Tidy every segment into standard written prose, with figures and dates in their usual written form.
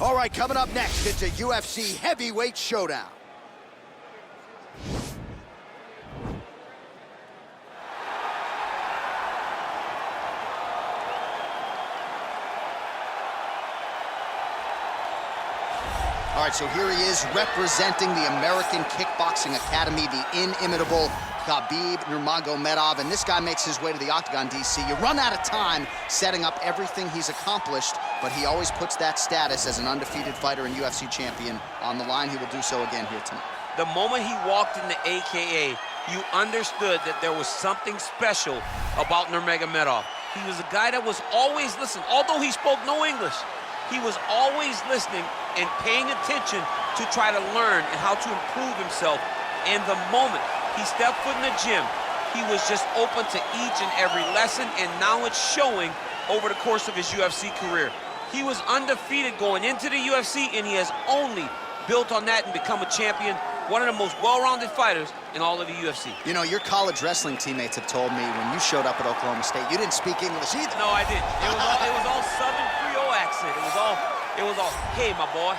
All right, coming up next, it's a UFC heavyweight showdown. All right, so here he is representing the American Kickboxing Academy, the inimitable Khabib Nurmagomedov, and this guy makes his way to the octagon, DC. You run out of time setting up everything he's accomplished, but he always puts that status as an undefeated fighter and UFC champion on the line. He will do so again here tonight. The moment he walked in the AKA, you understood that there was something special about Nurmagomedov. He was a guy that was always listening. Although he spoke no English, he was always listening and paying attention to try to learn and how to improve himself. And the moment he stepped foot in the gym, he was just open to each and every lesson, and now it's showing over the course of his UFC career. He was undefeated going into the UFC, and he has only built on that and become a champion, one of the most well-rounded fighters in all of the UFC. You know, your college wrestling teammates have told me when you showed up at Oklahoma State, you didn't speak English either. No, I didn't. It was all Southern Creole accent. It was all, hey, my boy.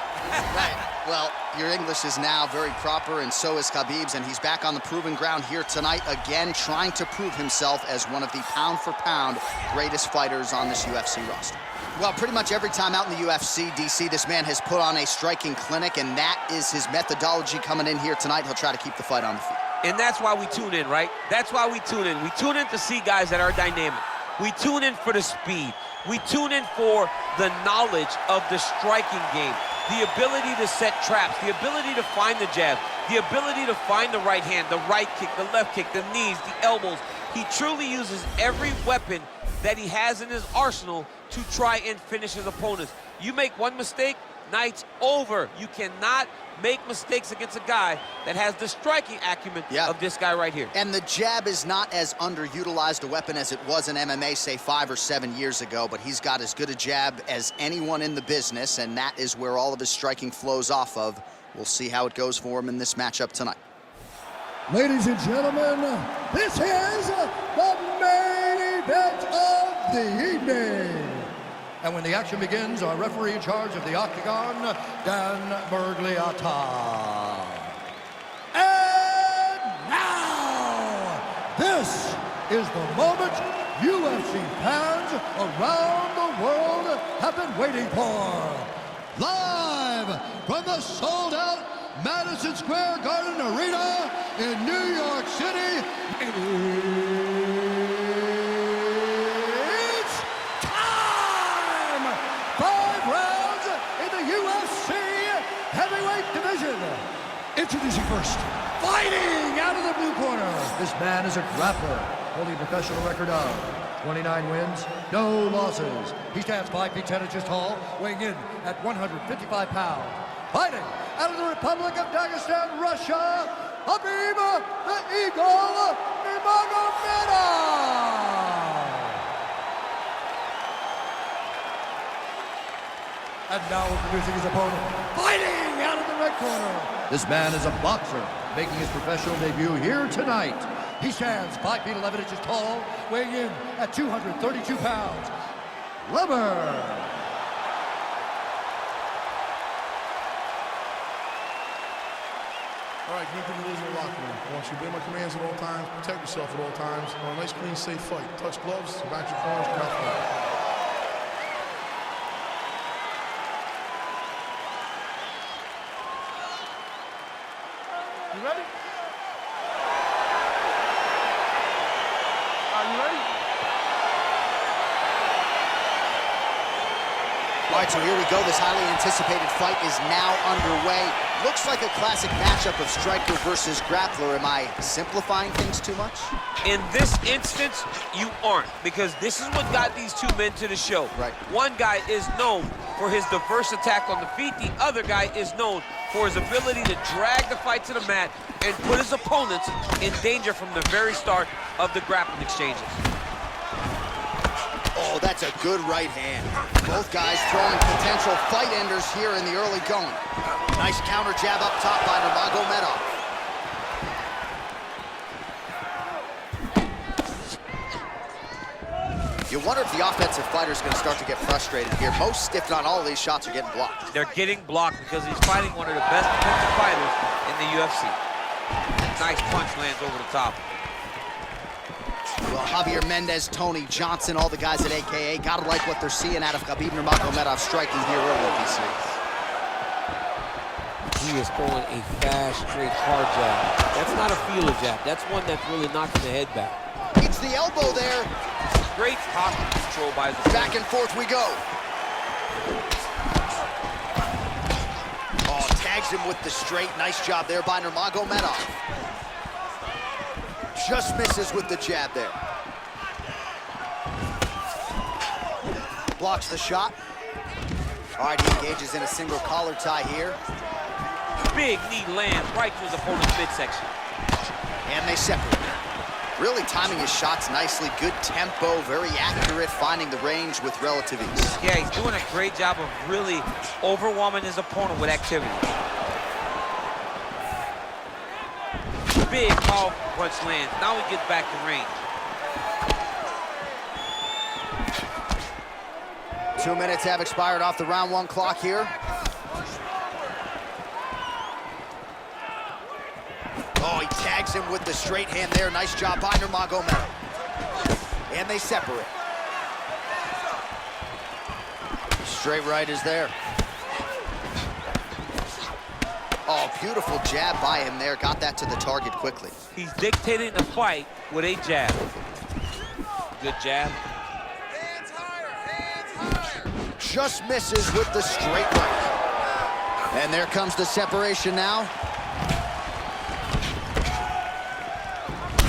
Right. Well, your English is now very proper, and so is Khabib's, and he's back on the proving ground here tonight, again trying to prove himself as one of the pound-for-pound greatest fighters on this UFC roster. Well, pretty much every time out in the UFC, DC, this man has put on a striking clinic, and that is his methodology coming in here tonight. He'll try to keep the fight on the feet. And that's why we tune in, right? That's why we tune in. We tune in to see guys that are dynamic. We tune in for the speed. We tune in for the knowledge of the striking game, the ability to set traps, the ability to find the jab, the ability to find the right hand, the right kick, the left kick, the knees, the elbows. He truly uses every weapon that he has in his arsenal to try and finish his opponents. You make one mistake, night's over. You cannot make mistakes against a guy that has the striking acumen of this guy right here. And the jab is not as underutilized a weapon as it was in MMA, say 5 or 7 years ago, but he's got as good a jab as anyone in the business, and that is where all of his striking flows off of. We'll see how it goes for him in this matchup tonight. Ladies and gentlemen, this is the main event of the evening. And when the action begins, our referee in charge of the octagon, Dan Bergliata. And now, this is the moment UFC fans around the world have been waiting for. Live from the sold-out Madison Square Garden Arena in New York City. Introducing first, fighting out of the blue corner. This man is a grappler, holding a professional record of 29 wins, no losses. He stands 5 feet 10 inches tall, weighing in at 155 pounds. Fighting out of the Republic of Dagestan, Russia, Khabib the Eagle Nurmagomedov. And now introducing his opponent, fighting out of the red corner. This man is a boxer, making his professional debut here tonight. He stands 5 feet 11 inches tall, weighing in at 232 pounds. Weber. All right, keep the rules in the locker room. I want you to obey my commands at all times, protect yourself at all times. I want a nice, clean, safe fight. Touch gloves, back your corners, mouth fight. You ready? Are you ready? All right, so here we go. This highly anticipated fight is now underway. Looks like a classic matchup of striker versus grappler. Am I simplifying things too much? In this instance, you aren't, because this is what got these two men to the show. Right. One guy is known for his diverse attack on the feet. The other guy is known for his ability to drag the fight to the mat and put his opponents in danger from the very start of the grappling exchanges. Oh, that's a good right hand. Both guys throwing potential fight enders here in the early going. Nice counter jab up top by Nurmagomedov. You wonder if the offensive fighter is going to start to get frustrated here. Most, if not all, of these shots are getting blocked. They're getting blocked because he's fighting one of the best defensive fighters in the UFC. Nice punch lands over the top. Well, Javier Mendez, Tony Johnson, all the guys at AKA, gotta like what they're seeing out of Khabib Nurmagomedov striking here early, DC. He is throwing a fast, straight, hard jab. That's not a feeler jab. That's one that's really knocking the head back. It's the elbow there. Great pocket control by the Back and forth we go. Oh, tags him with the straight. Nice job there by Nurmagomedov. Just misses with the jab there. Blocks the shot. All right, he engages in a single collar tie here. Big knee lands right to his opponent's midsection. And they separate. Really timing his shots nicely. Good tempo, very accurate, finding the range with relative ease. Yeah, he's doing a great job of really overwhelming his opponent with activity. Big powerful punch lands. Now he gets back to range. 2 minutes have expired off the round 1 clock here. Oh, he tags him with the straight hand there. Nice job by Nurmagomedov. And they separate. Straight right is there. Oh, beautiful jab by him there. Got that to the target quickly. He's dictating the fight with a jab. Good jab. Hands higher, hands higher. Just misses with the straight right. And there comes the separation now.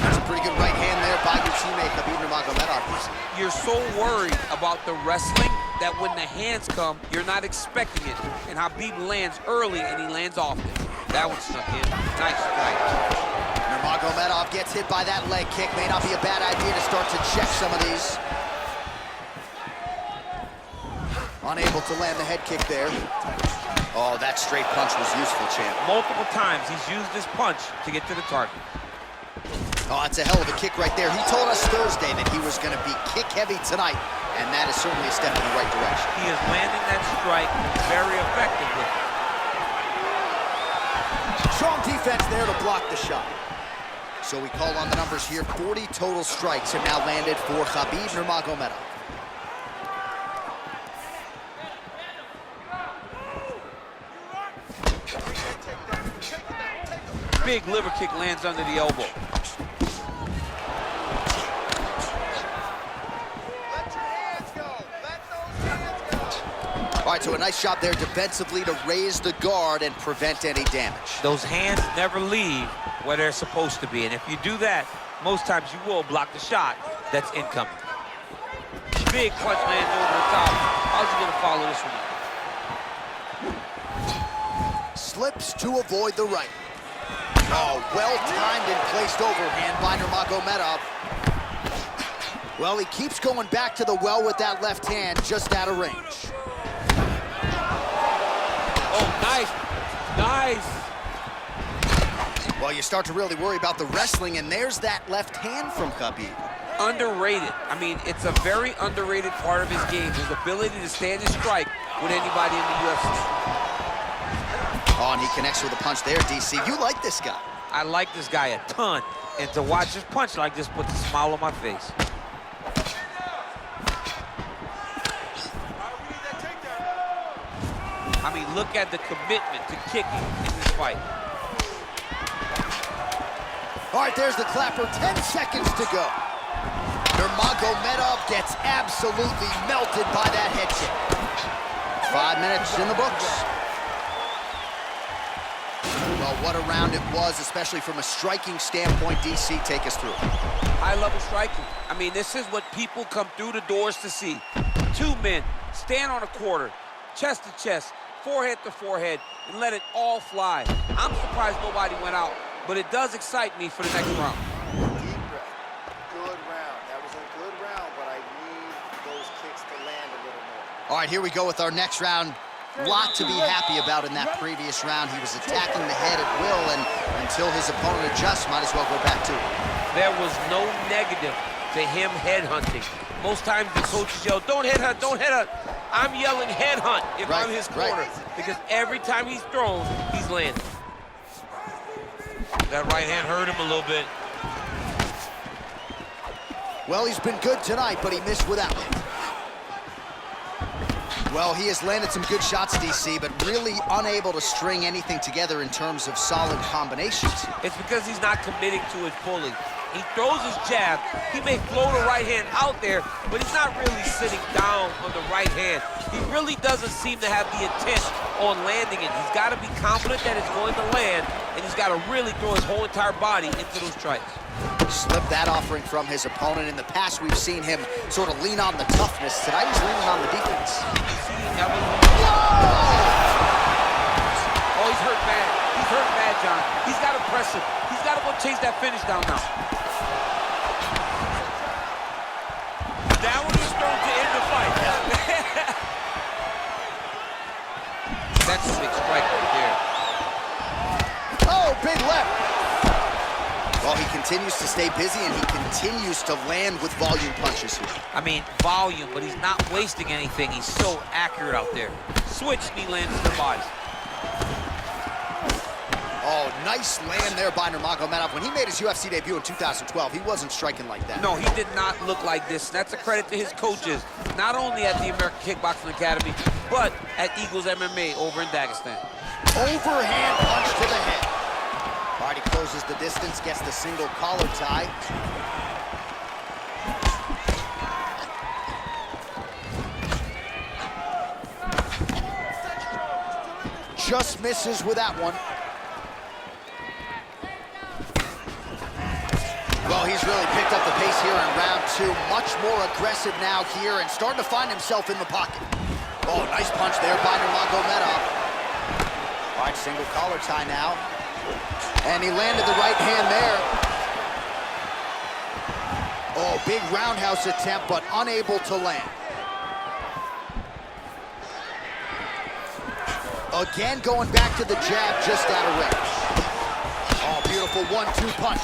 That's a pretty good right hand there by your teammate, Khabib Nurmagomedov. You're so worried about the wrestling that when the hands come, you're not expecting it. And Khabib lands early and he lands often. That one snuck in. Nice strike. Nurmagomedov gets hit by that leg kick. May not be a bad idea to start to check some of these. Unable to land the head kick there. Oh, that straight punch was useful, champ. Multiple times he's used this punch to get to the target. Oh, that's a hell of a kick right there. He told us Thursday that he was going to be kick-heavy tonight, and that is certainly a step in the right direction. He is landing that strike very effectively. Strong defense there to block the shot. So we call on the numbers here. 40 total strikes have now landed for Khabib Nurmagomedov. Big liver kick lands under the elbow. All right, so a nice job there defensively to raise the guard and prevent any damage. Those hands never leave where they're supposed to be. And if you do that, most times you will block the shot that's incoming. Big punch lands over the top. How's he gonna follow this one up? Slips to avoid the right. Oh, well-timed and placed overhand by Nurmagomedov. Well, he keeps going back to the well with that left hand, just out of range. Oh, nice, nice. Well, you start to really worry about the wrestling, and there's that left hand from Khabib. Underrated. I mean, it's a very underrated part of his game, his ability to stand and strike with anybody in the UFC. Oh, and he connects with a punch there, DC. You like this guy. I like this guy a ton, and to watch his punch like this puts a smile on my face. I mean, look at the commitment to kicking in this fight. All right, there's the clapper. 10 seconds to go. Nurmagomedov gets absolutely melted by that head kick. 5 minutes in the books. Well, what a round it was, especially from a striking standpoint. DC, take us through. High-level striking. I mean, this is what people come through the doors to see. Two men stand on a quarter, chest to chest, forehead to forehead, and let it all fly. I'm surprised nobody went out, but it does excite me for the next round. Deep breath. Good round. That was a good round, but I need those kicks to land a little more. All right, here we go with our next round. Lot to be happy about in that previous round. He was attacking the head at will, and until his opponent adjusts, might as well go back to it. There was no negative to him headhunting. Most times the coaches yell, don't headhunt, don't headhunt. I'm yelling headhunt if I'm his corner, because every time he's thrown, he's landing. That right hand hurt him a little bit. Well, he's been good tonight, but he missed with that one. Well, he has landed some good shots, DC, but really unable to string anything together in terms of solid combinations. It's because he's not committing to it fully. He throws his jab. He may throw the right hand out there, but he's not really sitting down on the right hand. He really doesn't seem to have the intent on landing it. He's got to be confident that it's going to land, and he's got to really throw his whole entire body into those strikes. Slipped that offering from his opponent. In the past, we've seen him sort of lean on the toughness. Tonight, he's leaning on the defense. Oh, he's hurt bad. He's hurt bad, John. He's got to press him. He's got to go chase that finish down now. That one is thrown to end the fight. That's a big strike right there. Oh, big left. Well, he continues to stay busy, and he continues to land with volume punches here. I mean, volume, but he's not wasting anything. He's so accurate out there. Switch, knee lands in the body. Oh, nice land there by Nurmagomedov. When he made his UFC debut in 2012, he wasn't striking like that. No, he did not look like this. That's a credit to his coaches, not only at the American Kickboxing Academy, but at Eagles MMA over in Dagestan. Overhand punch to the head. All right, he closes the distance, gets the single collar tie. Just misses with that one. Well, he's really picked up the pace here in round two. Much more aggressive now here and starting to find himself in the pocket. Oh, nice punch there by Nurmagomedov. All right, single collar tie now. And he landed the right hand there. Oh, big roundhouse attempt, but unable to land. Again, going back to the jab, just out of range. Oh, beautiful 1-2 punch.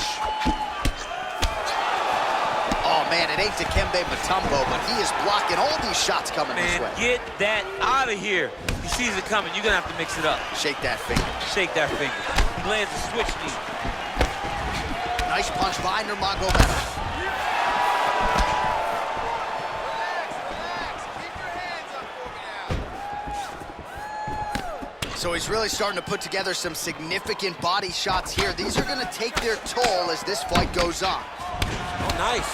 Oh, man, it ain't Dikembe Mutombo, but he is blocking all these shots coming his way. Get that out of here. He sees it coming. You're going to have to mix it up. Shake that finger. Shake that finger. He lands a switch knee. Nice punch by Nurmagomedov. So he's really starting to put together some significant body shots here. These are going to take their toll as this fight goes on. Oh, nice.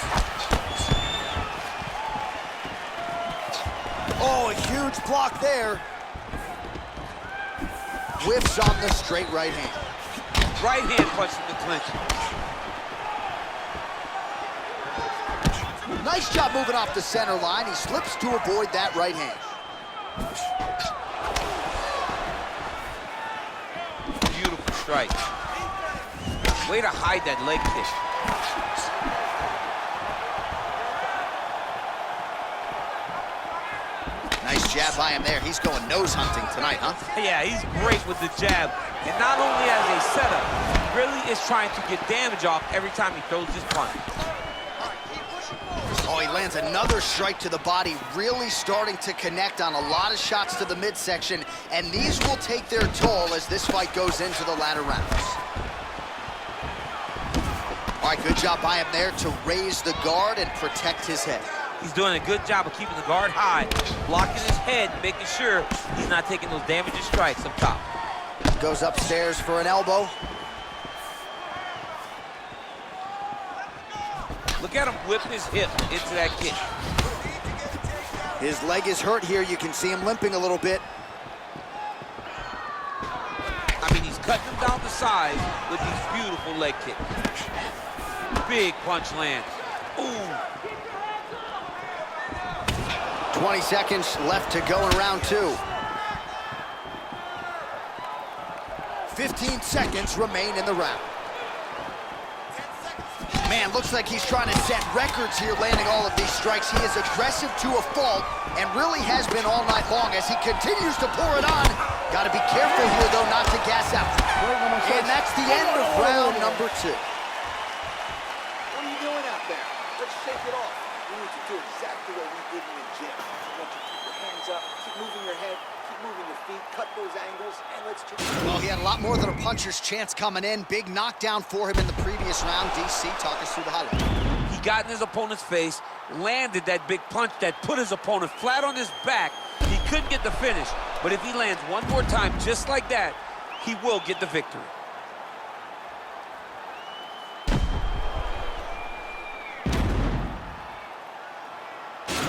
Oh, a huge block there. Whiffs on the straight right hand. Right hand punch in the clinch. Nice job moving off the center line. He slips to avoid that right hand. Beautiful strike. Way to hide that leg kick. Nice jab by him there. He's going nose hunting tonight, huh? Yeah, he's great with the jab. And not only as a setup, he really is trying to get damage off every time he throws his punch. Oh, he lands another strike to the body, really starting to connect on a lot of shots to the midsection, and these will take their toll as this fight goes into the latter rounds. All right, good job by him there to raise the guard and protect his head. He's doing a good job of keeping the guard high, blocking his head, making sure he's not taking those damaging strikes up top. Goes upstairs for an elbow. Look at him whip his hip into that kick. His leg is hurt here. You can see him limping a little bit. I mean, he's cutting him down to size with these beautiful leg kicks. Big punch lands. Ooh. 20 seconds left to go in round two. 15 seconds remain in the round. Man, looks like he's trying to set records here, landing all of these strikes. He is aggressive to a fault and really has been all night long as he continues to pour it on. Got to be careful here, though, not to gas out. And that's the end of round number two. What are you doing out there? Let's shake it do exactly what we did in the gym. I want you to keep your hands up, keep moving your head, keep moving your feet, cut those angles, and let's just... Well, he had a lot more than a puncher's chance coming in. Big knockdown for him in the previous round. DC, talk us through the highlight. He got in his opponent's face, landed that big punch that put his opponent flat on his back. He couldn't get the finish, but if he lands one more time just like that, he will get the victory.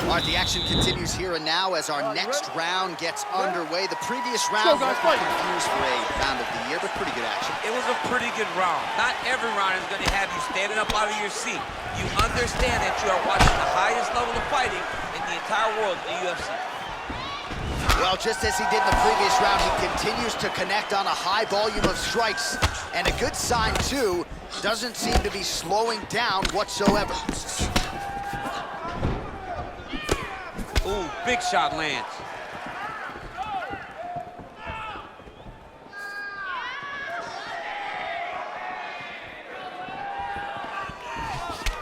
All right, the action continues here and now as our next round gets underway. The previous round was confused for a round of the year, but pretty good action. It was a pretty good round. Not every round is going to have you standing up out of your seat. You understand that you are watching the highest level of fighting in the entire world, the UFC. Well, just as he did in the previous round, he continues to connect on a high volume of strikes. And a good sign, too, doesn't seem to be slowing down whatsoever. Ooh, big shot lands.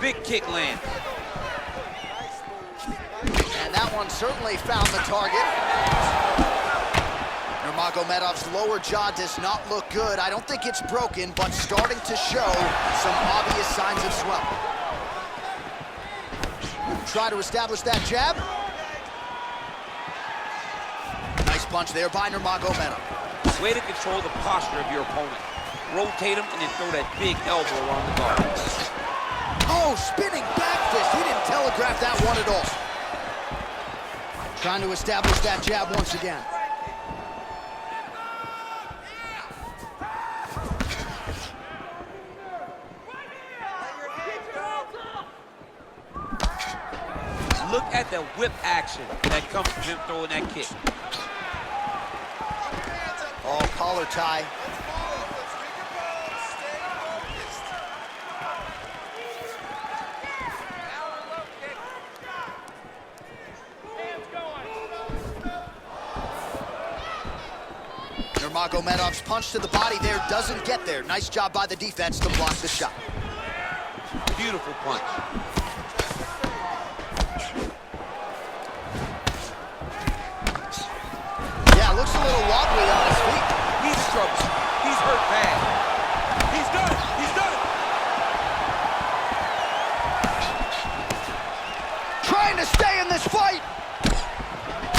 Big kick lands. And that one certainly found the target. Nurmagomedov's lower jaw does not look good. I don't think it's broken, but starting to show some obvious signs of swelling. Try to establish that jab. Nice punch there by Nurmagomedov. Way to control the posture of your opponent. Rotate him and then throw that big elbow around the guard. Oh, spinning back fist. He didn't telegraph that one at all. Trying to establish that jab once again. Look at the whip action that comes from him throwing that kick. Oh, collar tie. Nurmagomedov's punch to the body there doesn't get there. Nice job by the defense to block the shot. Beautiful punch. Looks a little wobbly on his feet. He's in trouble. He's hurt bad. He's done it. He's done it. Trying to stay in this fight.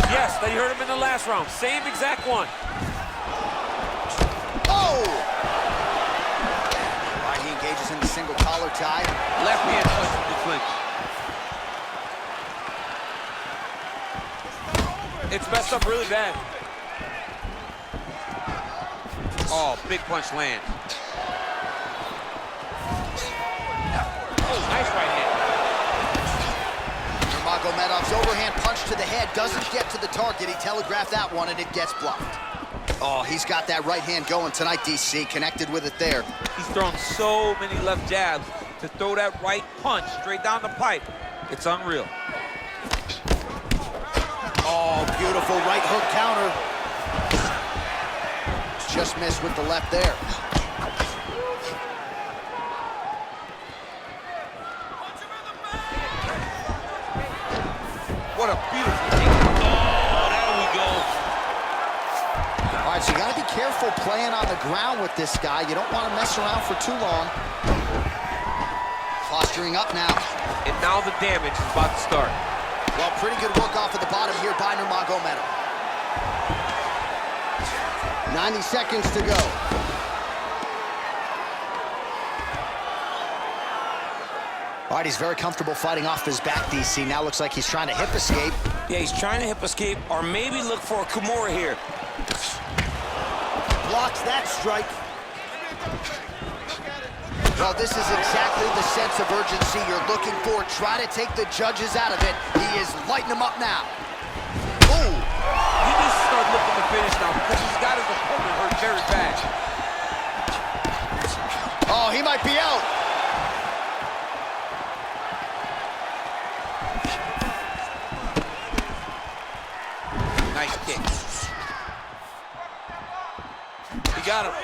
Yes, they hurt him in the last round. Same exact one. Oh! All right, he engages in the single collar tie. Left hand punch from the clinch. It's messed up really bad. Oh, big punch lands. Oh, nice right hand. Nurmagomedov's overhand punch to the head doesn't get to the target. He telegraphed that one, and it gets blocked. Oh, he's got that right hand going tonight, DC. Connected with it there. He's thrown so many left jabs to throw that right punch straight down the pipe. It's unreal. Oh, beautiful right hook counter. Just missed with the left there. What a beautiful kick. Oh, there we go. All right, so you got to be careful playing on the ground with this guy. You don't want to mess around for too long. Posturing up now. And now the damage is about to start. Well, pretty good work off of the bottom here by Nurmagomedov. 90 seconds to go. All right, he's very comfortable fighting off his back, DC. Now looks like he's trying to hip escape. Yeah, he's trying to hip escape or maybe look for a Kimura here. Blocks that strike. Well, this is exactly the sense of urgency you're looking for. Try to take the judges out of it. He is lighting them up now. Ooh. He needs to start looking to finish now because he's got his opponent hurt very bad. Oh, he might be out. Nice kick. He got him.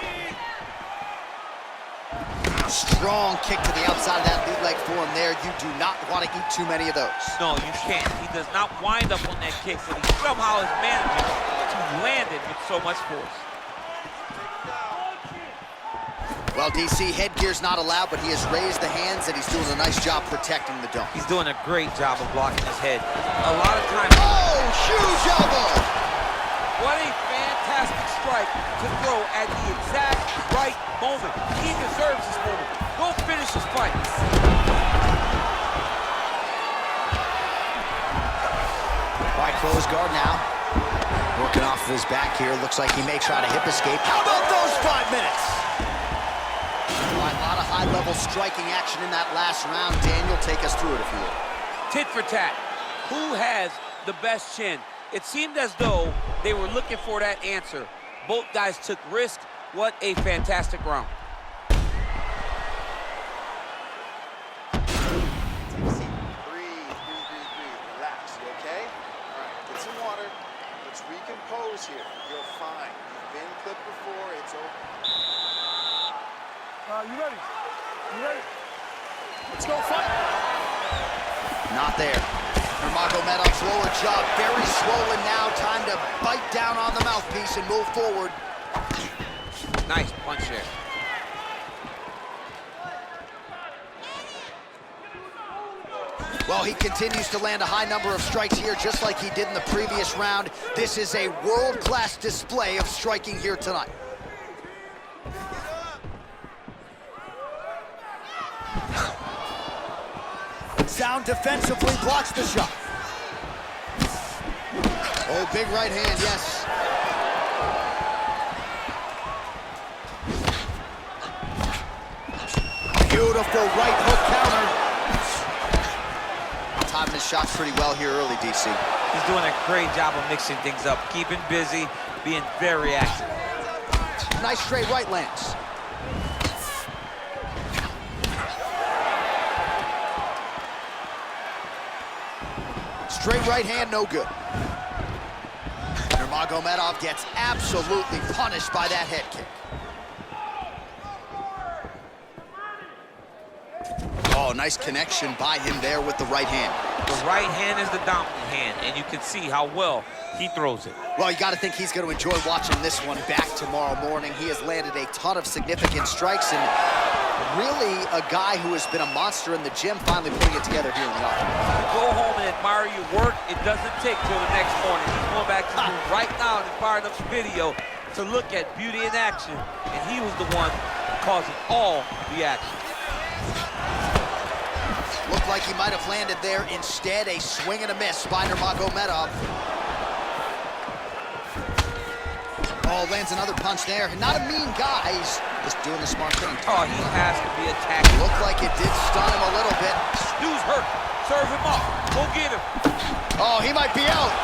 Strong kick to the outside of that lead leg for him there. You do not want to eat too many of those. No, you can't. He does not wind up on that kick, but he somehow is managing to land it with so much force. Well, DC, headgear's not allowed, but he has raised the hands, and he's doing a nice job protecting the dome. He's doing a great job of blocking his head. A lot of times... Oh, huge elbow! What a fantastic strike to throw at the exact right moment. He deserves this moment. Go finish his fight. All right, close guard now. Working off of his back here. Looks like he may try to hip escape. How about those 5 minutes? All right, a lot of high-level striking action in that last round. Daniel, take us through it if you will. Tit for tat. Who has the best chin? It seemed as though they were looking for that answer. Both guys took risks. What a fantastic round. Take a seat. Breathe. Relax, you okay? All right, get some water. Let's recompose here. You're fine. You've been clipped before. It's over. You ready? You ready? Let's go fight. Not there. Nurmagomedov's lower jaw very swollen now. Time to bite down on the mouthpiece and move forward. Nice punch there. Well, he continues to land a high number of strikes here, just like he did in the previous round. This is a world-class display of striking here tonight. Sound defensively blocks the shot. Oh, big right hand, yes. Beautiful right hook counter. Timing his shots pretty well here early, DC. He's doing a great job of mixing things up, keeping busy, being very active. Nice straight right lands. Straight right hand, no good. Nurmagomedov gets absolutely punished by that head kick. Oh, nice connection by him there with the right hand. The right hand is the dominant hand, and you can see how well he throws it. Well, you got to think he's going to enjoy watching this one back tomorrow morning. He has landed a ton of significant strikes, and really a guy who has been a monster in the gym, finally putting it together here in the office. Go home and admire your work. It doesn't take till the next morning. He's going back to the room right now and firing up the video to look at beauty in action, and he was the one causing all the action. Looked like he might have landed there. Instead, a swing and a miss by Nurmagomedov. Oh, lands another punch there. Not a mean guy. He's just doing the smart thing. Oh, he has to be attacking. Looked like it did stun him a little bit. Dude's hurt. Serve him up. Go get him. Oh, he might be out.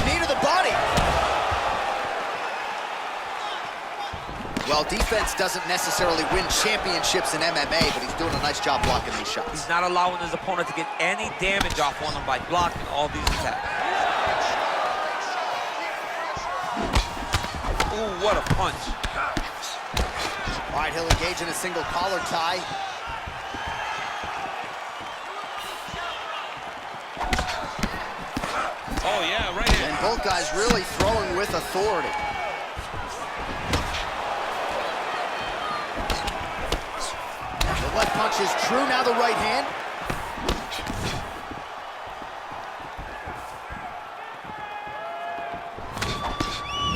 Knee to the body. Well, defense doesn't necessarily win championships in MMA, but he's doing a nice job blocking these shots. He's not allowing his opponent to get any damage off on him by blocking all these attacks. Ooh, what a punch. All right, he'll engage in a single collar tie. Oh, yeah, right hand. And both guys really throwing with authority. The left punch is true, now the right hand.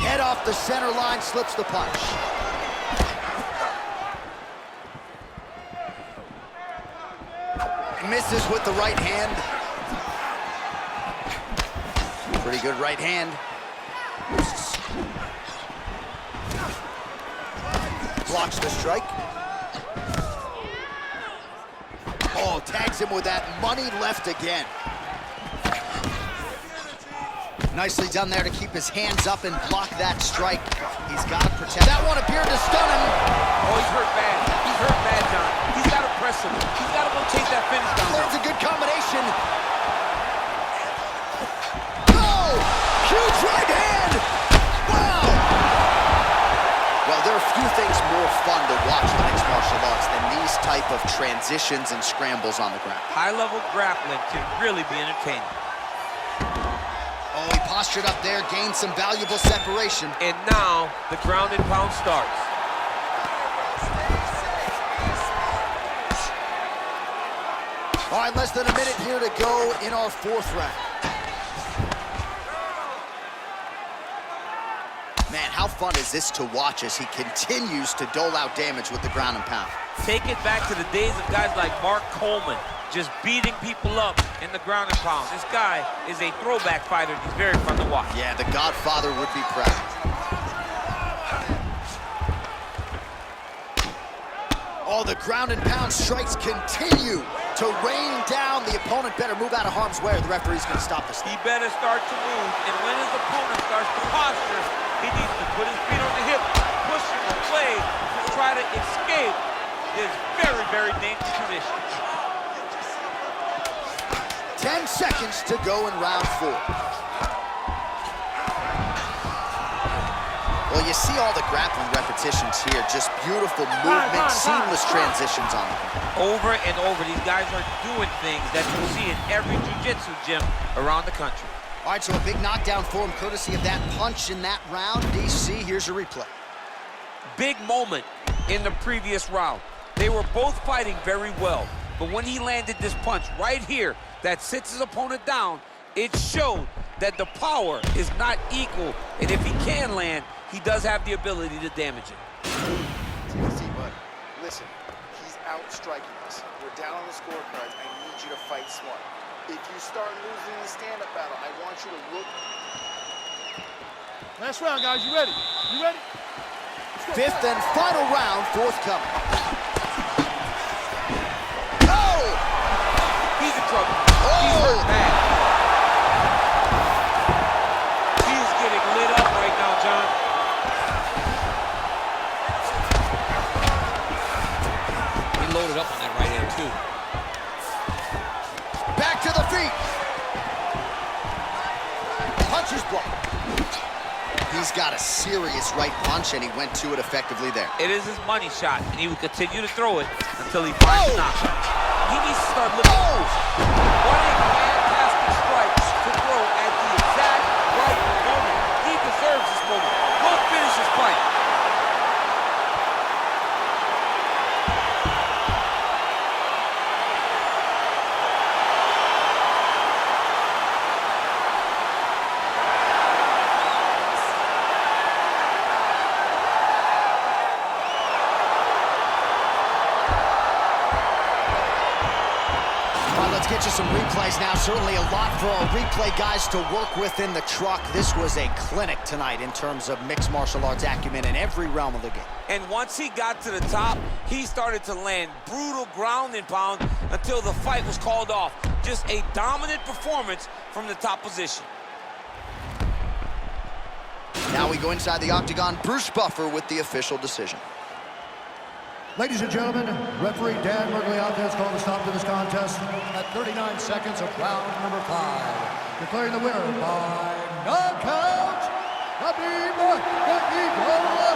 Head off the center line, slips the punch. Misses with the right hand. Pretty good right hand. Blocks the strike. Oh, tags him with that money left again. Nicely done there to keep his hands up and block that strike. He's got to protect. That one appeared to stun him. Oh, he's hurt bad. He's hurt bad, John. He's got to press him. He's got to go chase that finish down. There's a good combination. Oh, huge right hand. Wow. fun to watch in mixed martial arts than these type of transitions and scrambles on the ground. High-level grappling can really be entertaining. Oh, he postured up there, gained some valuable separation. And now the ground and pound starts. All right, less than a minute here to go in our fourth round. Man, how fun is this to watch as he continues to dole out damage with the ground and pound. Take it back to the days of guys like Mark Coleman, just beating people up in the ground and pound. This guy is a throwback fighter. He's very fun to watch. Yeah, the Godfather would be proud. Oh, the ground and pound strikes continue to rain down. The opponent better move out of harm's way or the referee's going to stop this. He better start to move, and when his opponent starts to posture, he needs to put his feet on the hip, push him away to try to escape this very, very dangerous position. 10 seconds to go in round 4. Well, you see all the grappling repetitions here. Just beautiful movement, seamless transitions on them. Over and over, these guys are doing things that you see in every jiu-jitsu gym around the country. All right, so a big knockdown for him, courtesy of that punch in that round. DC, here's a replay. Big moment in the previous round. They were both fighting very well, but when he landed this punch right here that sits his opponent down, it showed that the power is not equal, and if he can land, he does have the ability to damage it. See, bud, listen, he's outstriking us. We're down on the scorecards. I need you to fight smart. If you start losing the stand-up battle, I want you to look. Last round, guys. You ready? You ready? Fifth and final round, forthcoming. Oh! He's in trouble. He's hurt bad. He is getting lit up right now, John. He loaded up on that right hand, too. Back to the feet. Punches blocked. He's got a serious right punch, and he went to it effectively there. It is his money shot, and he will continue to throw it until he finds a knockout. He needs to start looking. What a fantastic strike to throw at the exact right moment. He deserves this moment. Go finish his fight. Get you some replays now. Certainly a lot for our replay guys to work with in the truck. This was a clinic tonight in terms of mixed martial arts acumen in every realm of the game. And once he got to the top, he started to land brutal ground and pound until the fight was called off. Just a dominant performance from the top position. Now we go inside the octagon. Bruce Buffer with the official decision. Ladies and gentlemen, referee Dan Mergliata has called a stop to this contest at 39 seconds of round number 5. Declaring the winner by knockout, Khabib Nurmagomedov.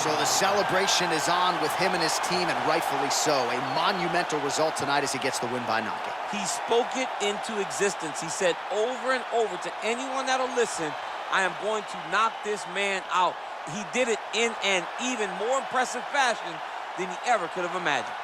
So the celebration is on with him and his team, and rightfully so. A monumental result tonight as he gets the win by knockout. He spoke it into existence. He said over and over to anyone that'll listen, I am going to knock this man out. He did it in an even more impressive fashion than he ever could have imagined.